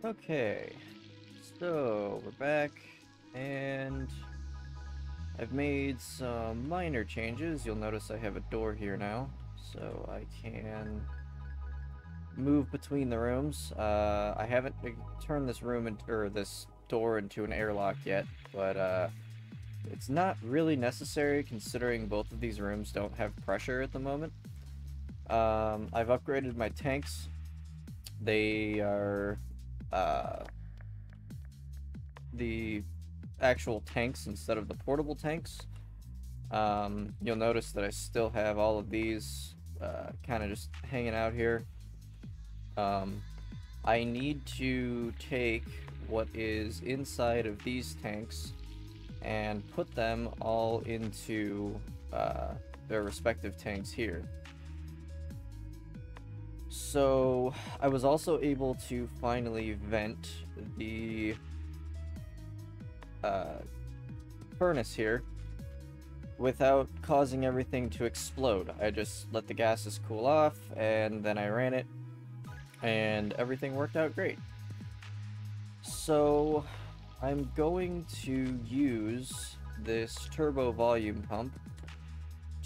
Okay, so we're back, and I've made some minor changes. You'll notice I have a door here now, so I can move between the rooms. I haven't turned this room or this door into an airlock yet, but it's not really necessary considering both of these rooms don't have pressure at the moment. I've upgraded my tanks. They are the actual tanks instead of the portable tanks. You'll notice that I still have all of these kind of just hanging out here. I need to take what is inside of these tanks and put them all into their respective tanks here. So I was also able to finally vent the furnace here without causing everything to explode. I just let the gases cool off and then I ran it and everything worked out great. So I'm going to use this turbo volume pump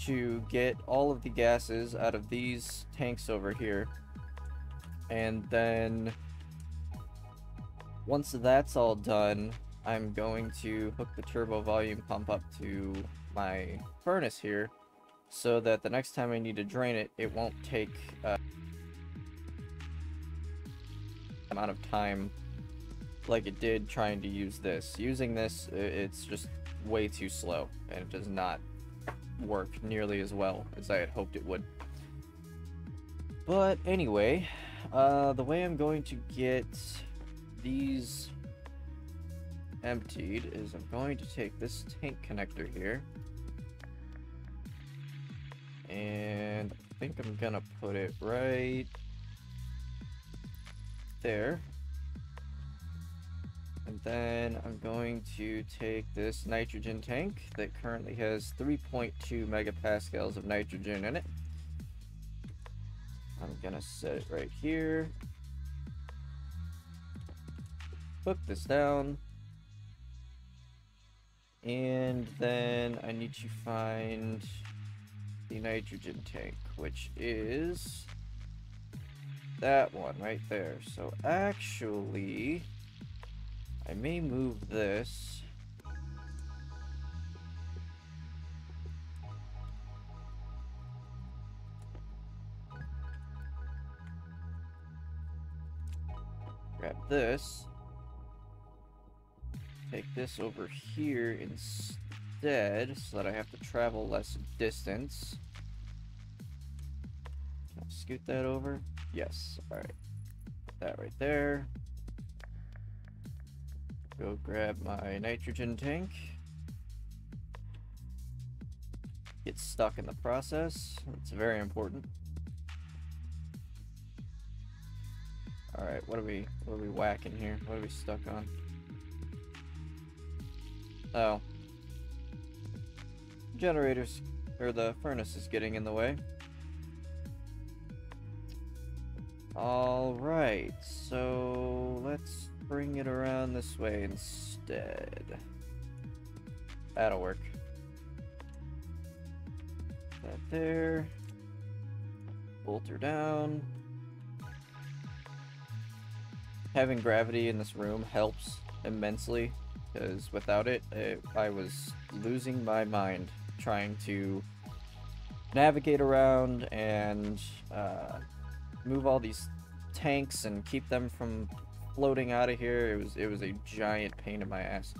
to get all of the gases out of these tanks over here, and then once that's all done, I'm going to hook the turbo volume pump up to my furnace here so that the next time I need to drain it, it won't take amount of time like it did trying to use this. Using this, it's just way too slow, and it does not work nearly as well as I had hoped it would. But anyway, the way I'm going to get these emptied is I'm going to take this tank connector here, and I think I'm gonna put it right there. And then I'm going to take this nitrogen tank that currently has 3.2 megapascals of nitrogen in it. I'm gonna set it right here. Hook this down. And then I need to find the nitrogen tank, which is that one right there. So actually, I may move this. Grab this. Take this over here instead so that I have to travel less distance. Can I scoot that over? Yes. Alright. Put that right there. Go grab my nitrogen tank. Get stuck in the process. It's very important. Alright, what are we whacking here? What are we stuck on? Oh. Generators, or the furnace is getting in the way. Alright, so let's bring it around this way instead. That'll work. That there. Bolt her down. Having gravity in this room helps immensely, because without it, I was losing my mind trying to navigate around and move all these tanks and keep them from floating out of here. It was a giant pain in my ass.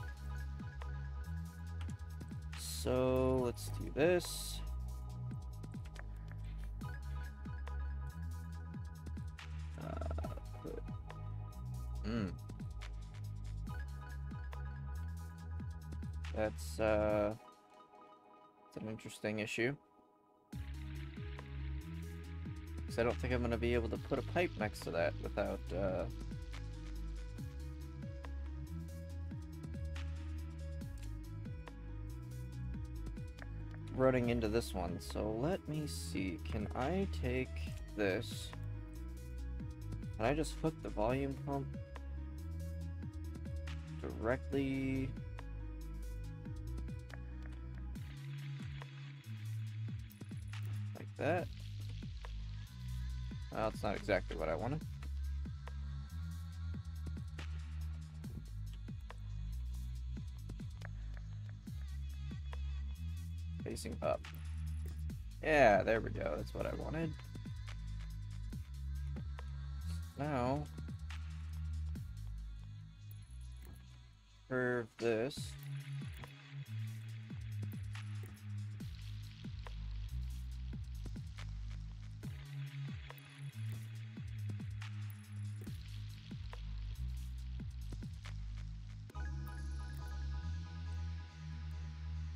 So let's do this. That's an interesting issue. Because I don't think I'm going to be able to put a pipe next to that without running into this one. So let me see. Can I take this? Can I just hook the volume pump directly... like that. Well, that's not exactly what I wanted. Facing up. Yeah, there we go. That's what I wanted. Now, curve this.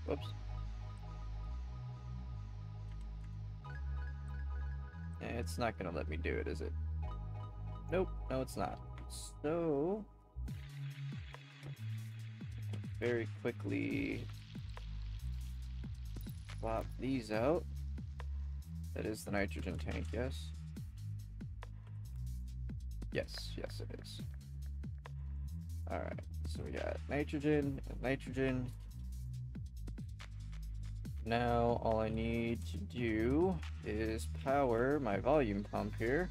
Whoops. It's not gonna let me do it, is it? Nope, no it's not. So, very quickly swap these out. That is the nitrogen tank, yes? Yes, yes it is. Alright, so we got nitrogen and nitrogen. Now all I need to do is power my volume pump here.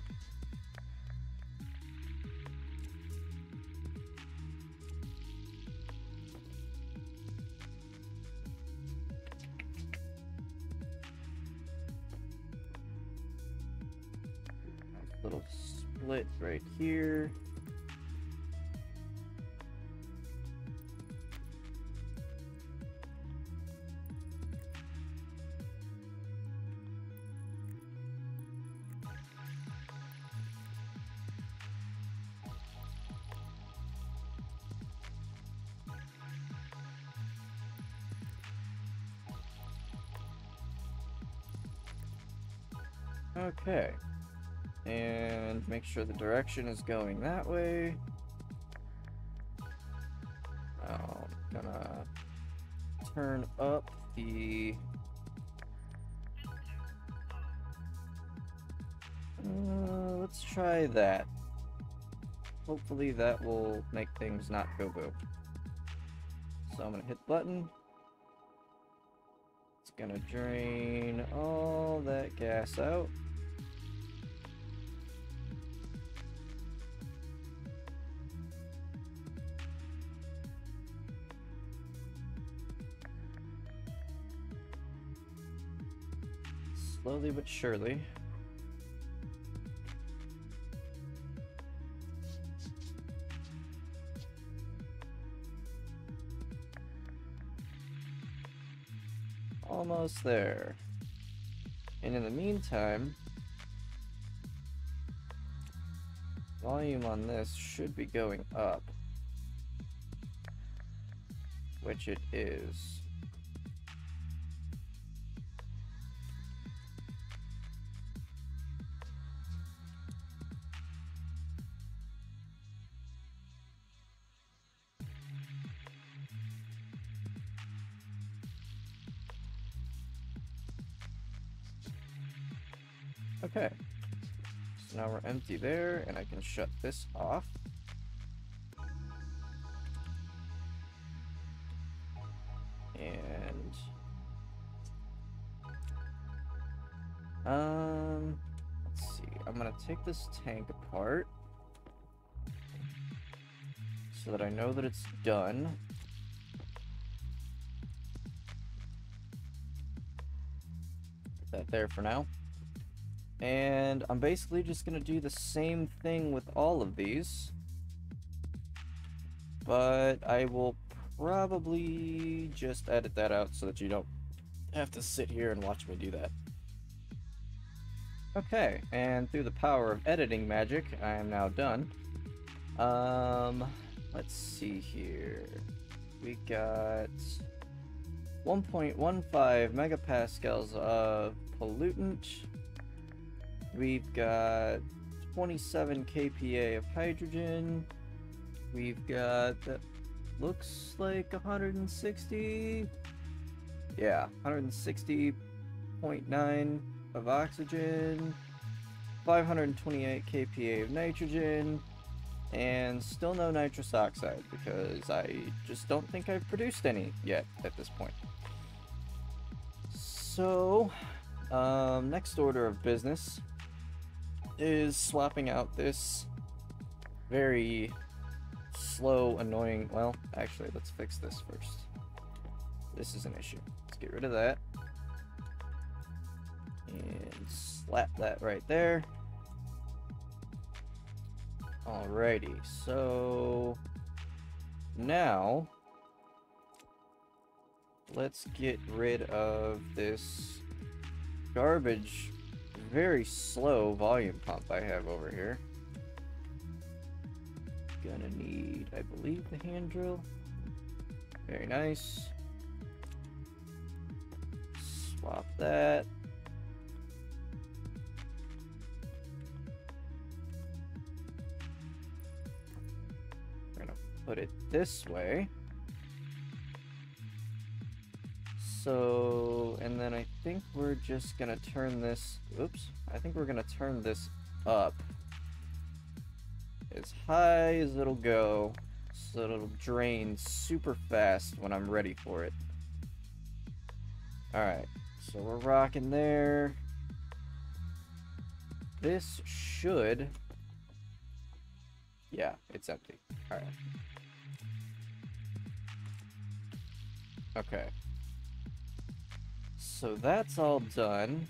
Nice little split right here. Okay, and make sure the direction is going that way. I'm gonna turn up the... let's try that. Hopefully that will make things not go boo. So I'm gonna hit the button. It's gonna drain all that gas out. Slowly but surely. Almost there. And in the meantime, volume on this should be going up, which it is. Okay, so now we're empty there, and I can shut this off. And let's see. I'm gonna take this tank apart so that I know that it's done. Put that there for now. And I'm basically just going to do the same thing with all of these. But I will probably just edit that out so that you don't have to sit here and watch me do that. Okay, and through the power of editing magic, I am now done. Let's see here. We got 1.15 megapascals of pollutant. We've got 27 kPa of hydrogen. We've got, that looks like 160. Yeah, 160.9 of oxygen. 528 kPa of nitrogen. And still no nitrous oxide, because I just don't think I've produced any yet at this point. So, next order of business is swapping out this very slow, annoying... Well, actually, let's fix this first. This is an issue. Let's get rid of that. And slap that right there. Alrighty, so now let's get rid of this garbage, very slow volume pump I have over here. Gonna need, I believe, the hand drill. Very nice. Swap that. Put it this way. So, and then I think we're just gonna turn this, oops, I think we're gonna turn this up as high as it'll go, so it'll drain super fast when I'm ready for it. Alright, so we're rocking there. This should, yeah, it's empty. Alright. Okay. So that's all done.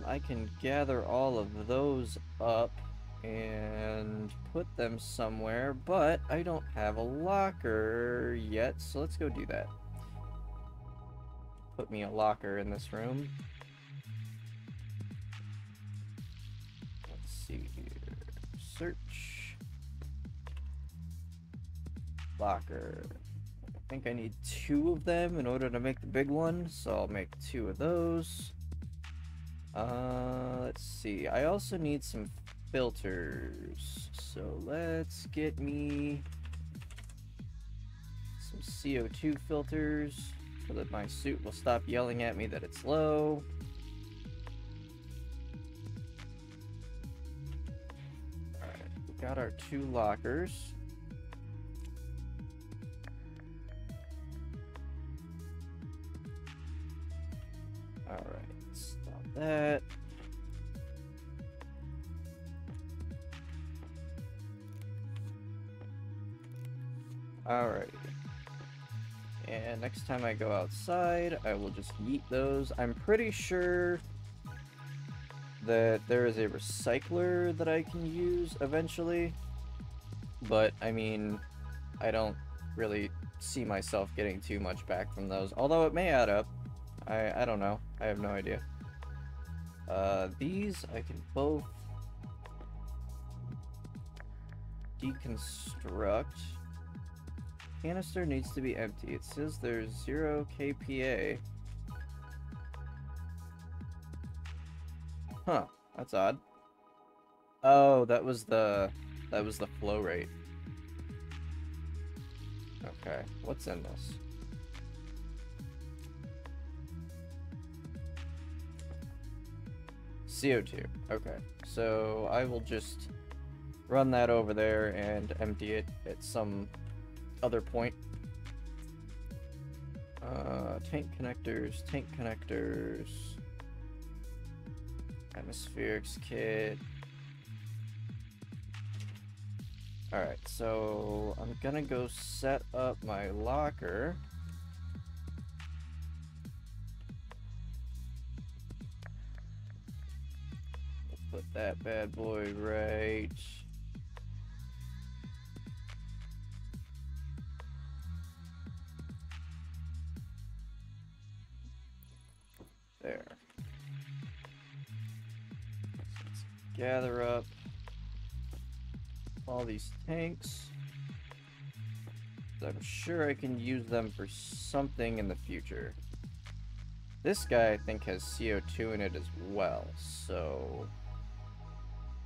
I can gather all of those up and put them somewhere, but I don't have a locker yet, so let's go do that. Put me a locker in this room. Let's see here. Search. Locker. I think I need 2 of them in order to make the big one, so I'll make 2 of those. Let's see. I also need some filters, so let's get me some CO2 filters so that my suit will stop yelling at me that it's low. Alright, we got our 2 lockers. Alright, stop that. Alright. And next time I go outside, I will just yeet those. I'm pretty sure that there is a recycler that I can use eventually. But, I mean, I don't really see myself getting too much back from those. Although it may add up. I don't know. I have no idea. These I can both deconstruct. Canister needs to be empty. It says there's 0 kPa. Huh, that's odd. Oh, that was the flow rate. Okay, what's in this? CO2. Okay, so I will just run that over there and empty it at some other point. Tank connectors, atmospherics kit. Alright, so I'm gonna go set up my locker. Put that bad boy right there. Let's gather up all these tanks. I'm sure I can use them for something in the future. This guy, I think, has CO2 in it as well, so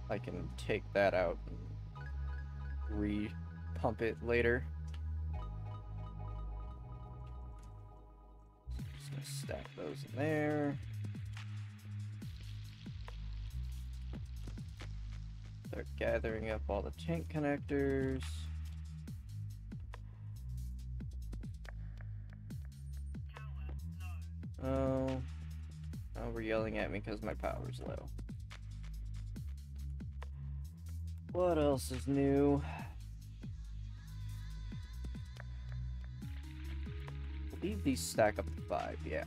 I can take that out and re-pump it later. Just gonna stack those in there. Start gathering up all the tank connectors. Oh, now we're yelling at me because my power's low. What else is new? I believe these stack up to 5, yeah.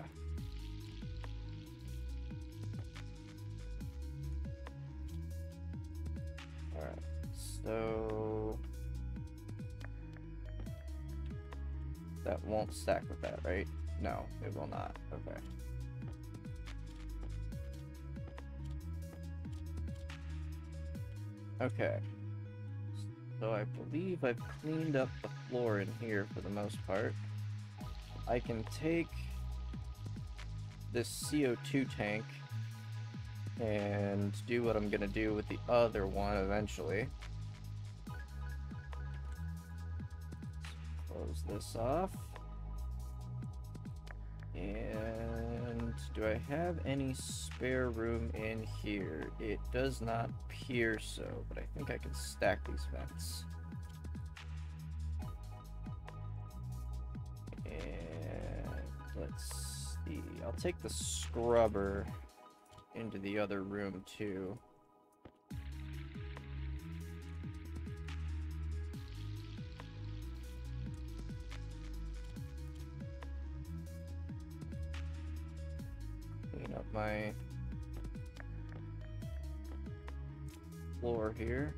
Alright, so... that won't stack with that, right? No, it will not. Okay. Okay. So I believe I've cleaned up the floor in here for the most part. I can take this CO2 tank and do what I'm gonna do with the other one eventually. Close this off. And do I have any spare room in here? It does not appear so, but I think I can stack these vents. And let's see. I'll take the scrubber into the other room too. Clean up my floor here.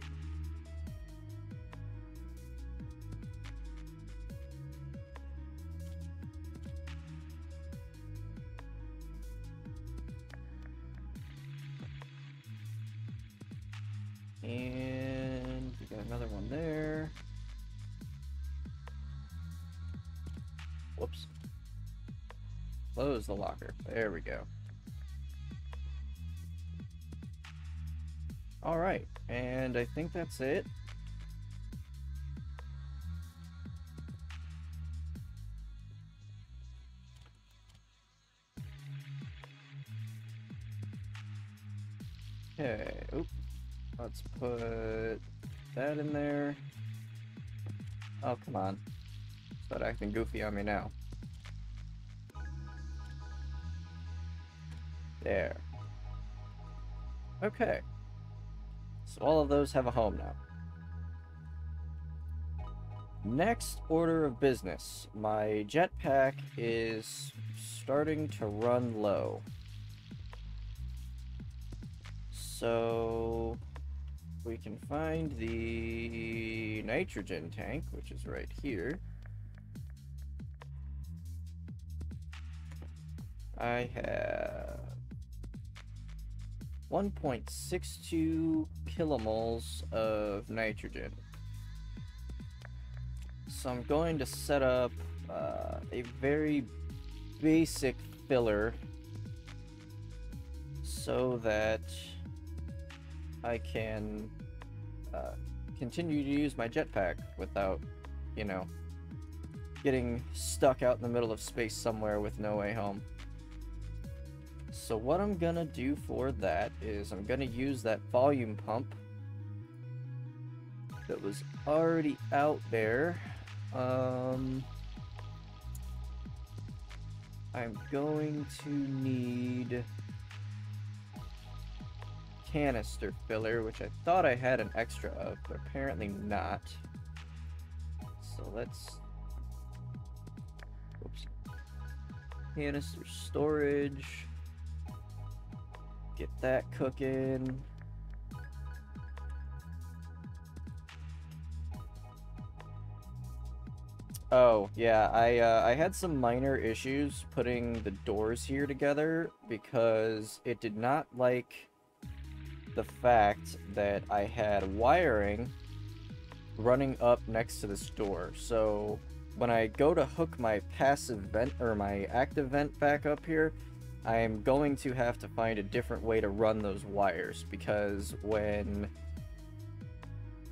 And we got another one there. Whoops. Close the locker. There we go. Alright, and I think that's it. Okay, oop. Let's put that in there. Oh, come on. Start acting goofy on me now. There. Okay. So all of those have a home now. Next order of business. My jetpack is starting to run low. So we can find the nitrogen tank, which is right here. I have 1.62 kilomoles of nitrogen. So I'm going to set up a very basic filler so that I can continue to use my jetpack without, you know, getting stuck out in the middle of space somewhere with no way home. So what I'm gonna do for that is I'm gonna use that volume pump that was already out there. I'm going to need canister filler, which I thought I had an extra of, but apparently not. So let's... Whoops. Canister storage. Get that cooking. Oh, yeah, I had some minor issues putting the doors here together because it did not like the fact that I had wiring running up next to this door. So when I go to hook my passive vent or my active vent back up here, I'm going to have to find a different way to run those wires, because when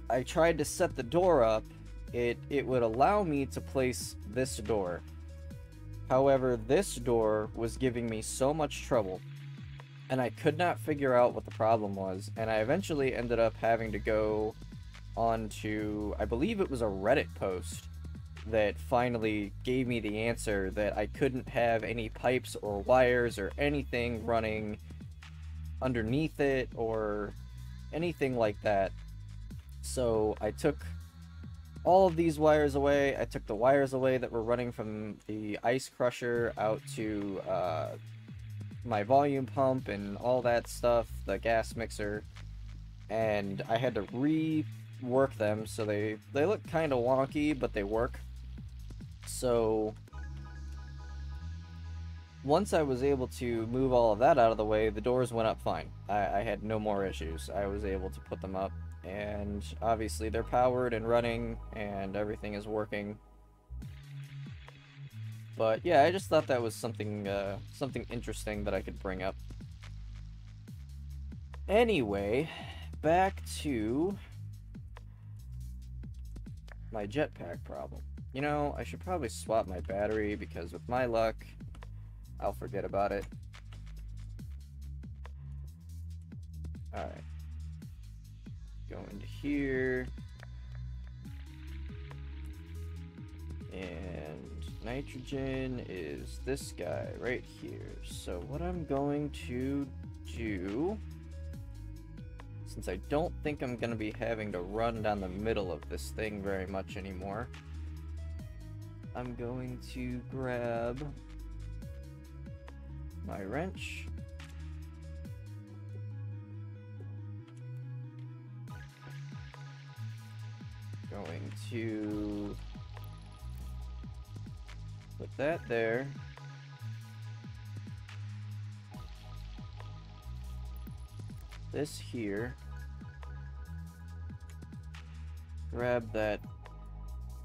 I tried to set the door up, it would allow me to place this door. However, this door was giving me so much trouble and I could not figure out what the problem was, and I eventually ended up having to go onto, I believe it was a Reddit post that finally gave me the answer that I couldn't have any pipes or wires or anything running underneath it or anything like that. So I took all of these wires away. I took the wires away that were running from the ice crusher out to my volume pump and all that stuff, the gas mixer, and I had to rework them, so they look kind of wonky, but they work. So once I was able to move all of that out of the way, the doors went up fine. I had no more issues. I was able to put them up, and obviously they're powered and running, and everything is working. But yeah, I just thought that was something something interesting that I could bring up. Anyway, back to my jetpack problem. You know, I should probably swap my battery because with my luck, I'll forget about it. Alright. Go into here. And nitrogen is this guy right here. So what I'm going to do, since I don't think I'm going to be having to run down the middle of this thing very much anymore, I'm going to grab my wrench. Going to put that there. This here. Grab that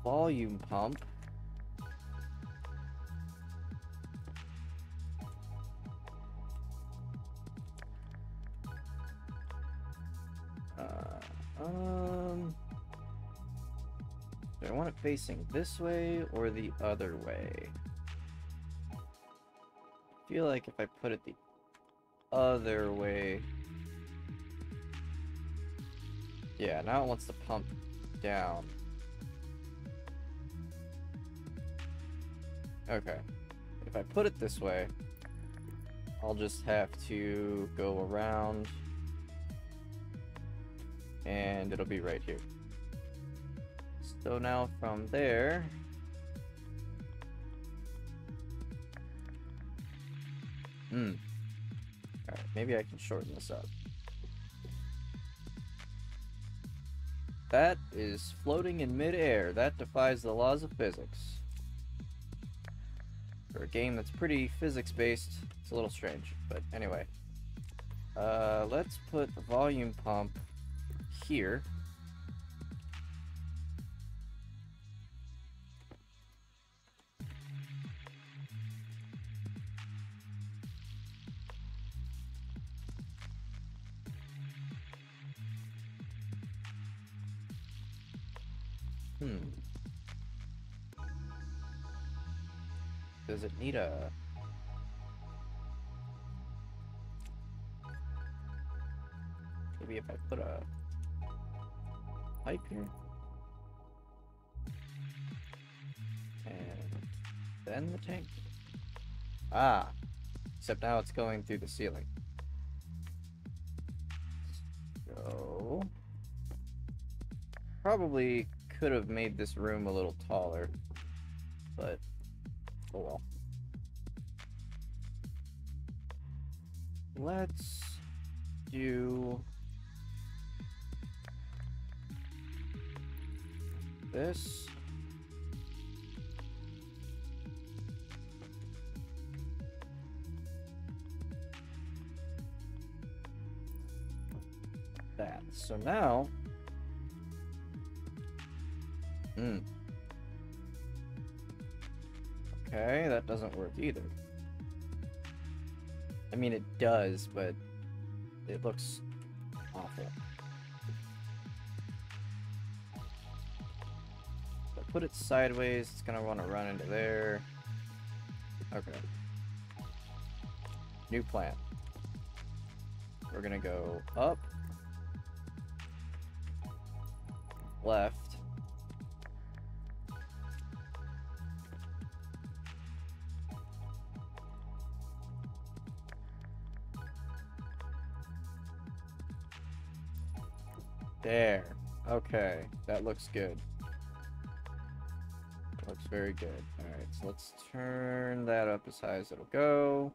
volume pump. Do I want it facing this way or the other way? I feel like if I put it the other way... Yeah, now it wants to pump down. Okay. If I put it this way, I'll just have to go around and it'll be right here. So now from there, alright, maybe I can shorten this up. That is floating in midair. That defies the laws of physics. For a game that's pretty physics-based, it's a little strange. But anyway. Let's put the volume pump here. Does it need a... Maybe if I put a pipe here? And then the tank? Ah! Except now it's going through the ceiling. So... Probably could have made this room a little taller, but oh well. Let's do this. That. So now okay, that doesn't work either. I mean, it does, but it looks awful. If I put it sideways, it's gonna want to run into there. Okay. New plan. we're gonna go up, left, there. Okay, that looks good. Looks very good. Alright, so let's turn that up as high as it'll go.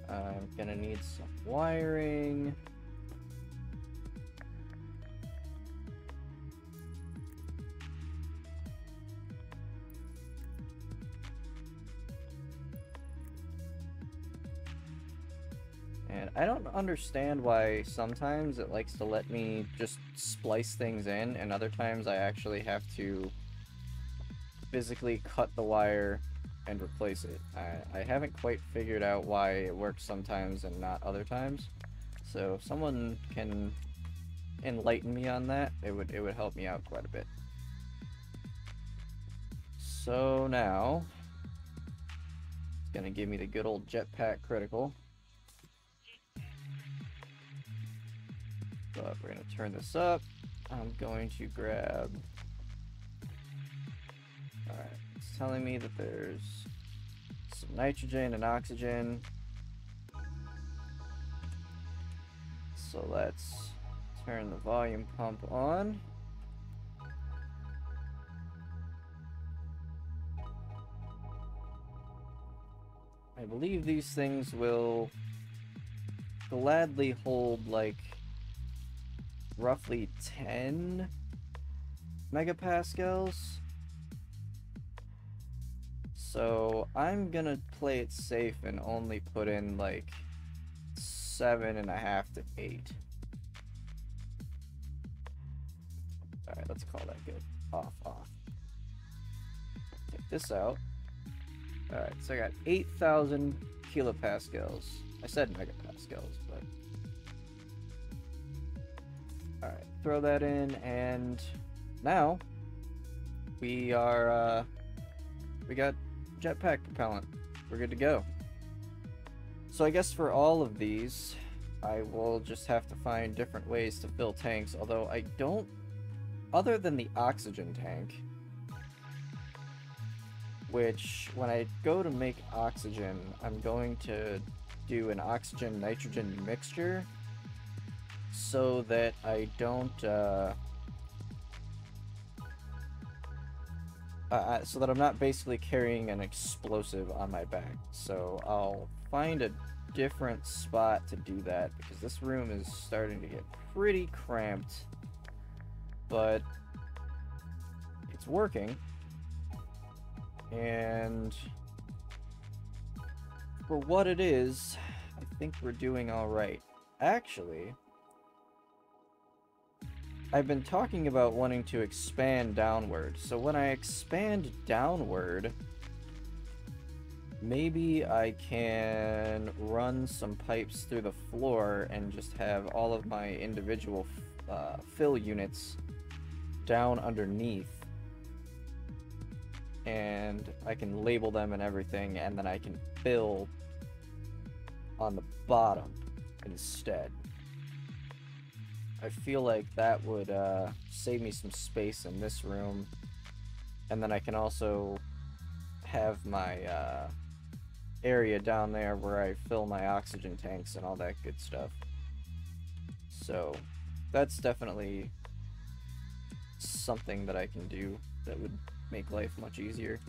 I'm gonna need some wiring. And I don't understand why sometimes it likes to let me just splice things in, and other times I actually have to physically cut the wire and replace it. I haven't quite figured out why it works sometimes and not other times. So if someone can enlighten me on that, it would help me out quite a bit. So now it's gonna give me the good old jetpack critical. But we're gonna turn this up. I'm going to grab. Alright, it's telling me that there's some nitrogen and oxygen. So let's turn the volume pump on. I believe these things will gladly hold like roughly 10 megapascals. So I'm gonna play it safe and only put in like 7.5 to 8. Alright, let's call that good. Off. Take this out. Alright, so I got 8,000 kilopascals. I said megapascals, but... Alright, throw that in, and now we are, we got jetpack propellant. We're good to go. So I guess for all of these, I will just have to find different ways to fill tanks, although I don't, other than the oxygen tank, which when I go to make oxygen, I'm going to do an oxygen-nitrogen mixture so that I don't, so that I'm not basically carrying an explosive on my back. So I'll find a different spot to do that, because this room is starting to get pretty cramped, but it's working. And for what it is, I think we're doing all right. Actually, I've been talking about wanting to expand downward. So when I expand downward, maybe I can run some pipes through the floor and just have all of my individual fill units down underneath. And I can label them and everything, and then I can fill on the bottom instead. I feel like that would save me some space in this room, and then I can also have my area down there where I fill my oxygen tanks and all that good stuff. So that's definitely something that I can do that would make life much easier.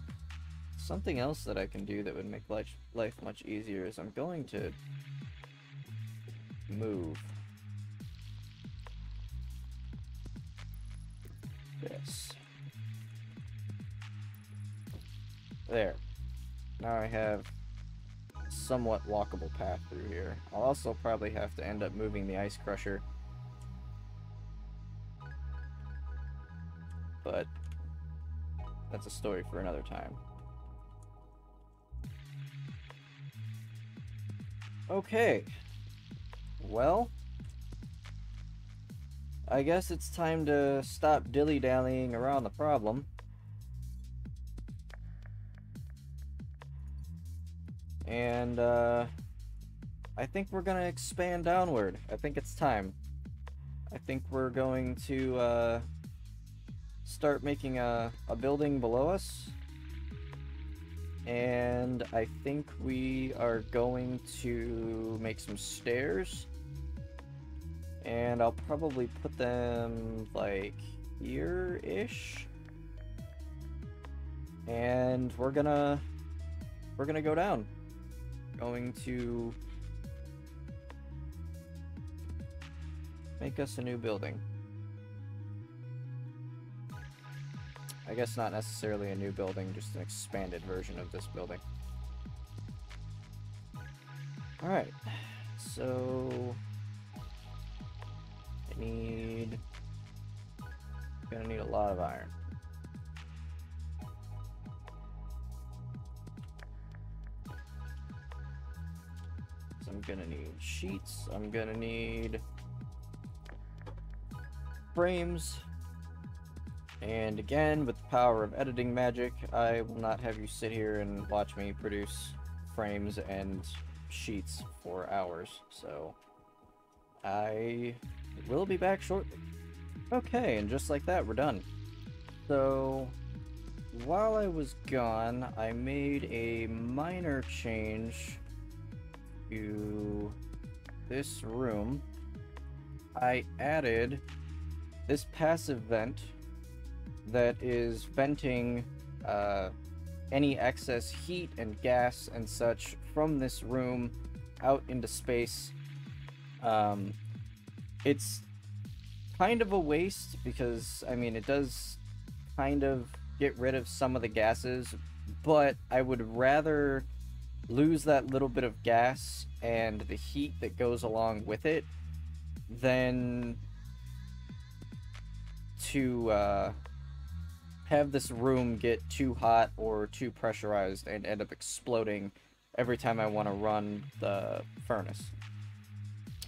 Something else that I can do that would make life much easier is I'm going to move this. There. Now I have a somewhat walkable path through here. I'll also probably have to end up moving the ice crusher. But that's a story for another time. Okay. Well, I guess it's time to stop dilly-dallying around the problem And, I think we're gonna expand downward. I think it's time. I think we're going to, start making a building below us. And I think we are going to make some stairs. And I'll probably put them, like, here-ish. And we're gonna go down. Going to make us a new building. I guess not necessarily a new building, just an expanded version of this building. Alright, so gonna need a lot of iron. So I'm gonna need sheets, I'm gonna need frames. And again, with the power of editing magic, I will not have you sit here and watch me produce frames and sheets for hours. So I will be back shortly. Okay, and just like that, we're done. So while I was gone, I made a minor change to this room. I added this passive vent that is venting any excess heat and gas and such from this room out into space. It's kind of a waste because, I mean, it does kind of get rid of some of the gases, but I would rather lose that little bit of gas and the heat that goes along with it than to have this room get too hot or too pressurized and end up exploding every time I want to run the furnace.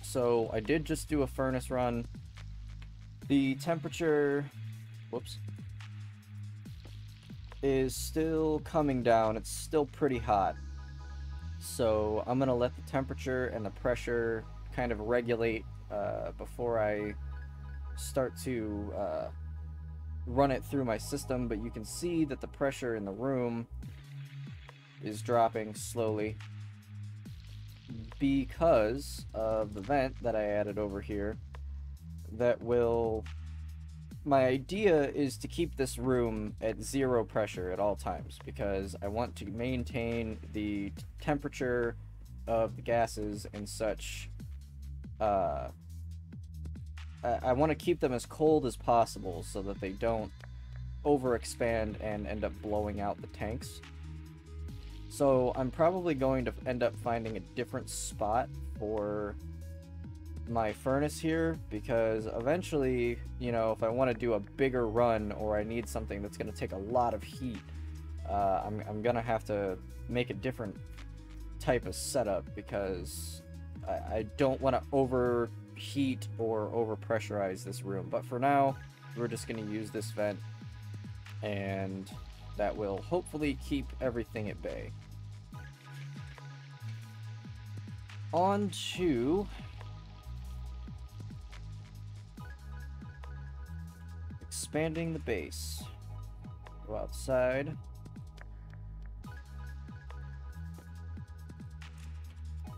So I did just do a furnace run. The temperature, whoops, is still coming down. It's still pretty hot. So I'm gonna let the temperature and the pressure kind of regulate before I start to run it through my system. But you can see that the pressure in the room is dropping slowly because of the vent that I added over here. That will... My idea is to keep this room at 0 pressure at all times, because I want to maintain the temperature of the gases and such. I want to keep them as cold as possible so that they don't overexpand and end up blowing out the tanks. So I'm probably going to end up finding a different spot for my furnace here, because eventually, you know, if I want to do a bigger run or I need something that's going to take a lot of heat, I'm going to have to make a different type of setup, because I don't want to overheat or overpressurize this room. But for now, we're just going to use this vent, and that will hopefully keep everything at bay. On to expanding the base. Go outside.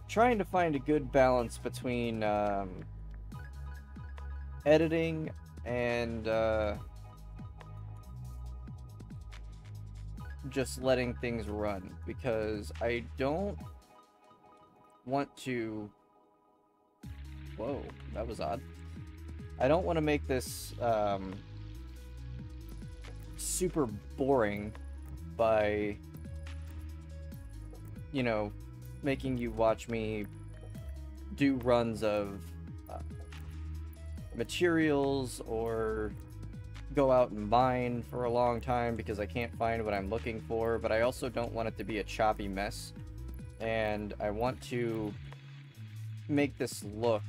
Trying to find a good balance between editing and just letting things run, because I don't want to... Whoa, that was odd. I don't want to make this super boring by, you know, making you watch me do runs of materials or go out and mine for a long time because I can't find what I'm looking for. But I also don't want it to be a choppy mess, and I want to make this look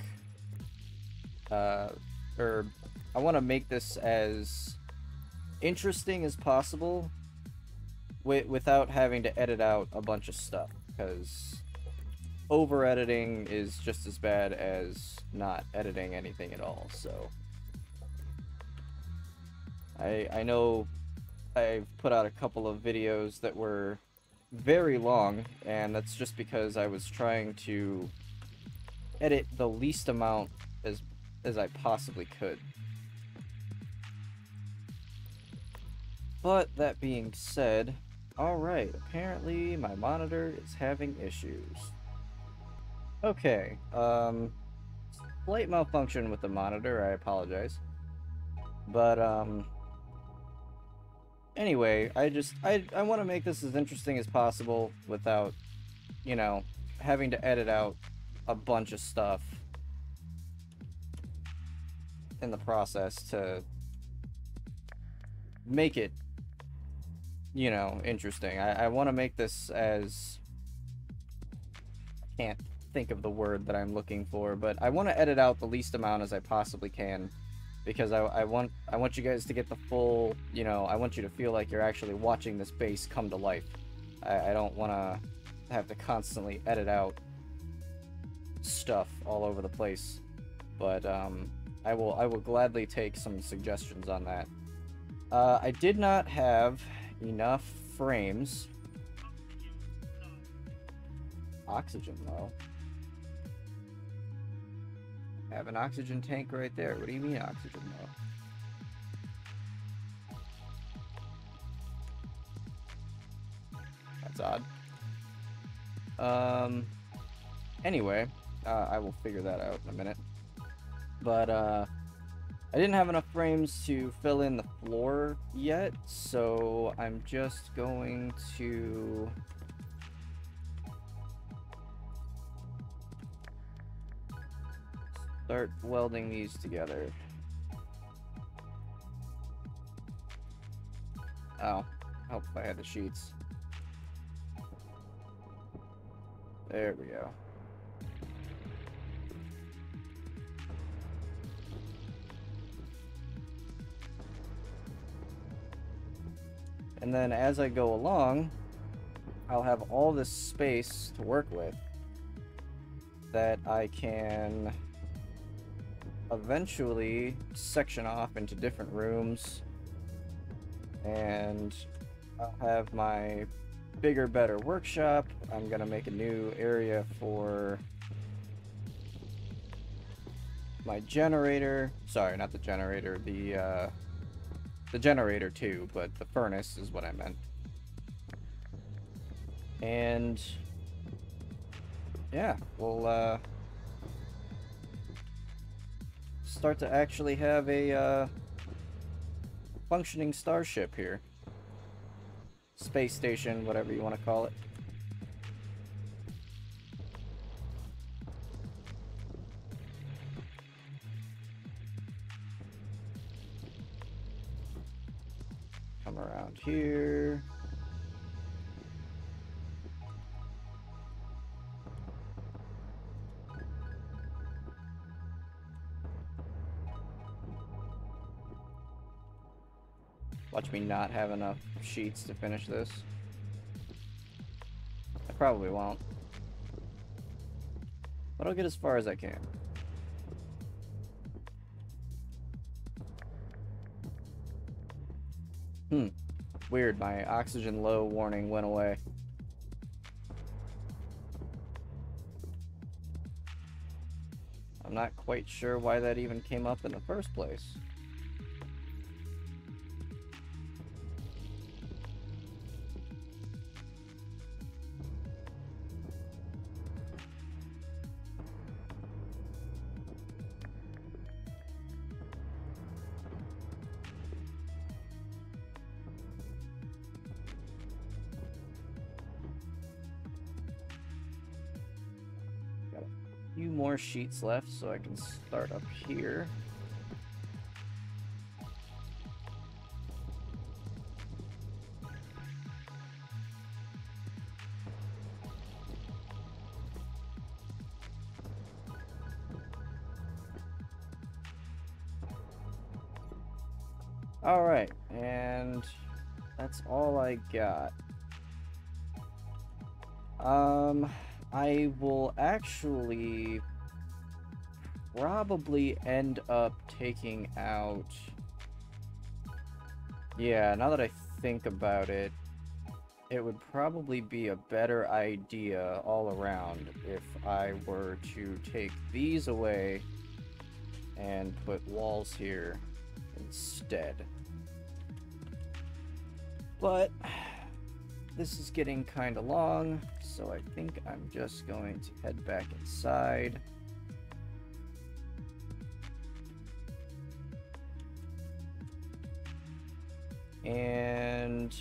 or I want to make this as interesting as possible without having to edit out a bunch of stuff. because over editing is just as bad as not editing anything at all. So I know I've put out a couple of videos that were very long, and that's just because I was trying to edit the least amount as I possibly could. But that being said, alright, apparently my monitor is having issues. Okay, slight malfunction with the monitor, I apologize. But, anyway, I want to make this as interesting as possible without, you know, having to edit out a bunch of stuff in the process to make it, you know, interesting. I want to make this as... I can't think of the word that I'm looking for, but I want to edit out the least amount as I possibly can, because I want you guys to get the full, you know, I want you to feel like you're actually watching this base come to life. I don't want to have to constantly edit out stuff all over the place, but I will gladly take some suggestions on that. I did not have enough frames. Oxygen low. I have an oxygen tank right there. What do you mean oxygen low? That's odd. Anyway, I will figure that out in a minute. But, I didn't have enough frames to fill in the floor yet, so I'm just going to... start welding these together. Oh, help if I had the sheets. There we go. And then as I go along, I'll have all this space to work with that I can eventually section off into different rooms, and I'll have my bigger, better workshop. I'm gonna make a new area for my generator. Sorry, not the generator, the generator too, but the furnace is what I meant. And yeah, we'll start to actually have a functioning starship here. Space station, whatever you want to call it. Come around here. Watch me not have enough sheets to finish this. I probably won't. But I'll get as far as I can. Weird, my oxygen low warning went away. I'm not quite sure why that even came up in the first place. Few more sheets left, so I can start up here. All right, and that's all I got. Um, I will actually probably end up taking out... Yeah, now that I think about it, it would probably be a better idea all around if I were to take these away and put walls here instead. But this is getting kind of long, so I think I'm just going to head back inside. And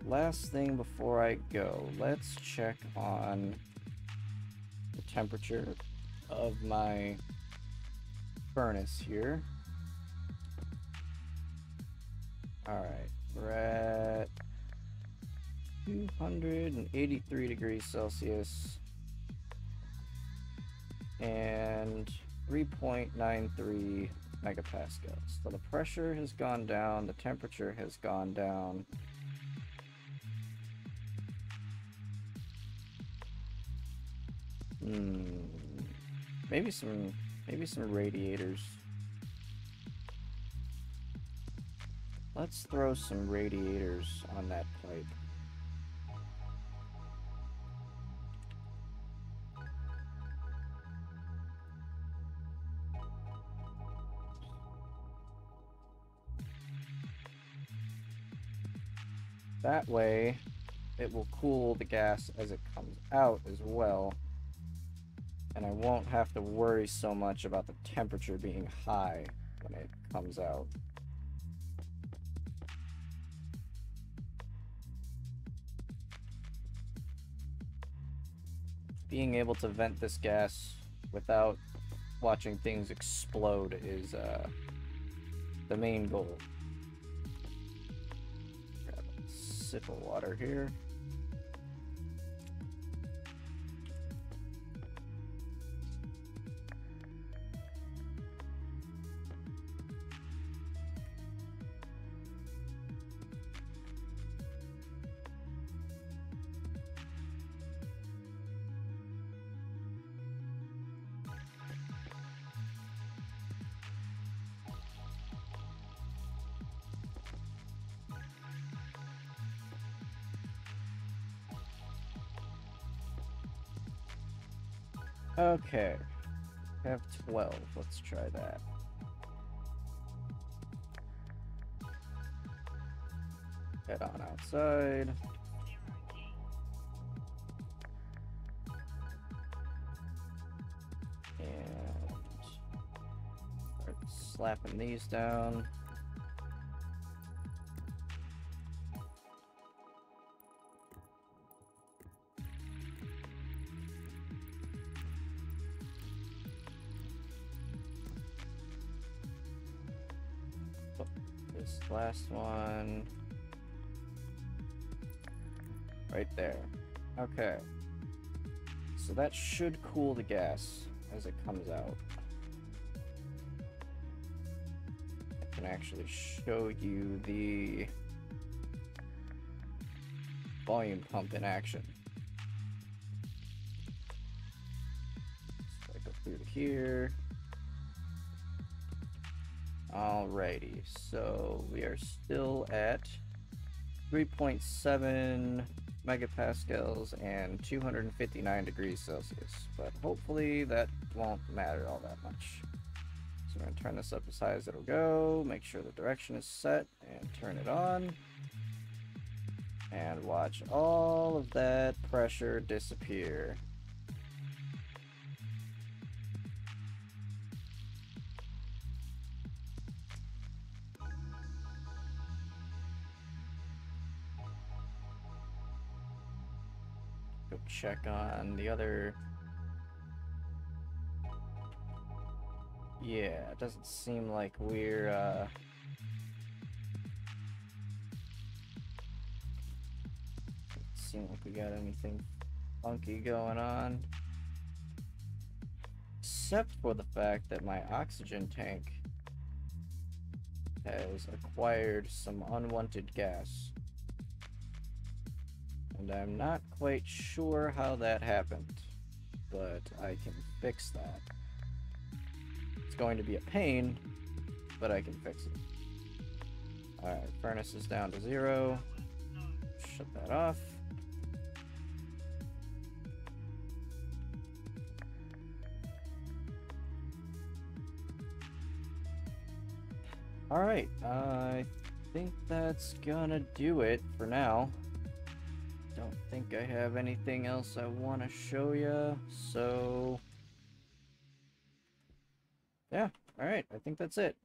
last thing before I go, let's check on the temperature of my furnace here. Alright, we're at 283 degrees Celsius and 3.93 megapascals. So the pressure has gone down, the temperature has gone down. Maybe some radiators. Let's throw some radiators on that pipe. That way, it will cool the gas as it comes out as well. And I won't have to worry so much about the temperature being high when it comes out. Being able to vent this gas without watching things explode is the main goal. Grab a sip of water here. Okay, I have 12. Let's try that. Head on outside. And start slapping these down. This last one right there. Okay, so that should cool the gas as it comes out. I can actually show you the volume pump in action. So I go through to here. Alrighty, so we are still at 3.7 megapascals and 259 degrees Celsius, but hopefully that won't matter all that much. So we're going to turn this up as high as it'll go, make sure the direction is set, and turn it on. And watch all of that pressure disappear. Go check on the other. Yeah, it doesn't seem like we're seem like we got anything funky going on, except for the fact that my oxygen tank has acquired some unwanted gas. And I'm not quite sure how that happened, but I can fix that. It's going to be a pain, but I can fix it. Alright, furnace is down to 0. Shut that off. Alright, I think that's gonna do it for now. Don't think I have anything else I want to show you, so... yeah, alright, I think that's it.